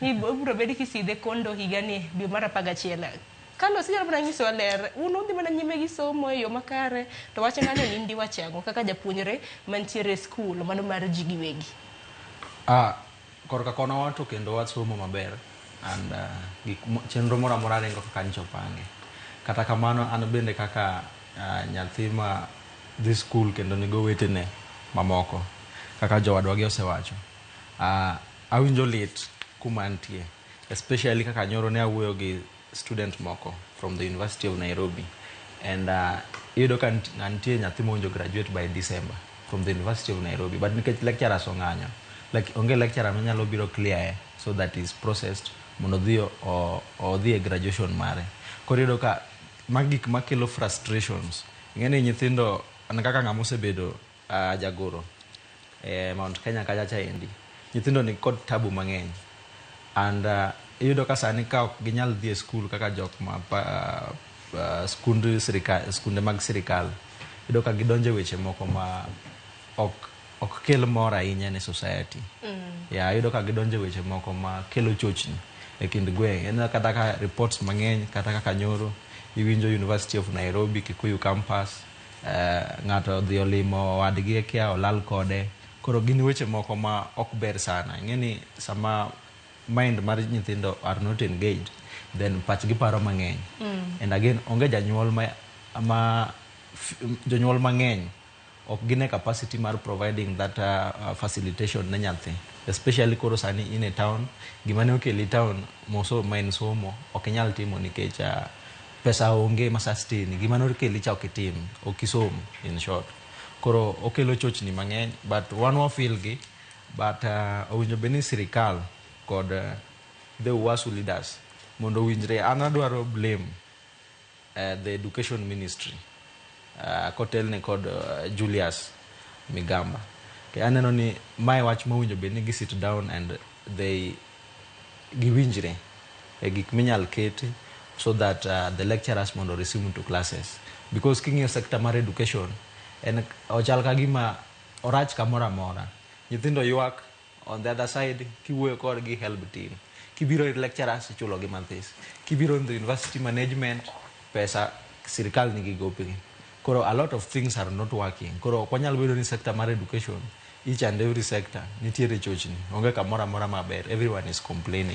ni bro bedi kiside kondo higani bi mara paga chiela kalo sija mana nyiso ler uno dhi mana nyime gi somo e yo makare to wacha ng'ano ni ndi wachango kaka japuonjre mantiere school mano mar ji giwegi korka kono wato kendo wasomo maber and chenro moro amora ringo kaka ncho pange kata kamano an bende kaka nyathi ma dhi school kendo nigo wetene mamoko kaka jowadwa gi osewacho awinjo lit kuma antie, especially kaka nyoro ne awuoyo gi student moko from the University of Nairobi and iyudo ka nantie nyathi mowinjo graduate by December from the University of Nairobi but nikech lecturers ong'anyo like onge lecturer manyalo biro clear so that is processed mondo odhi e graduation mare. Koro iyudo ka magik makelo frustrations ing'eni nyithindo an kaka ng'ama osebedo jagoro Mount Kenya kacha chaendi nyithindo ni kod tabu mang'eny and iyudo ka sani ka ok ginyal dhi e skul kaka jok ma skunde mag sirikal iyudo ka gidonjo e weche moko ma ok kel mor ahinya ne society iyudo ka gidonjo e weche moko ma kelo chochni e kind gweng' en kata ka reports mang'eny kata kaka nyoro iwinjo University of Nairobi Kikuyu campus ng'ato dhi olimo wadgi e kia olal kode koro gin weche moko ma ok ber sana ing'eni sama mind mar nyithindo are not engaged then pachgi paro mang'eny and again onge janyuol jonyuol mang'eny ok gine capacity mar providing that facilitation ne nyathi especially koro sani in a town gimane okeli town moso main somo ok inyal timo nikech pesa onge ma sustain gimane okeli cha ok itim ok isom in short koro okelo chochni mang'eny but wan wafeel gi but owinjo beni sirikal kod the UASU leaders mondo winjre an adwaro blame the education ministry kotelne kod Julius Migamba aneno ni mae wach mowinjo beni gi sit down and they giwinjre e gik minyal keti so that the lecturers mondo resume to classes because king'iyo sector mar education en ochal ka gima orach kamoro amora nyithindo ywak on the other side kiwuoyo kodgi help team kibiro ir lecturers ichulo gi mathis kibiro in the university management pesa sirikal nigi gopgi koro a lot of things are not working koro kwanyal bedo ni sector mar education each and every sector nitiere chochni onge kamoro amora maber everyone is complaining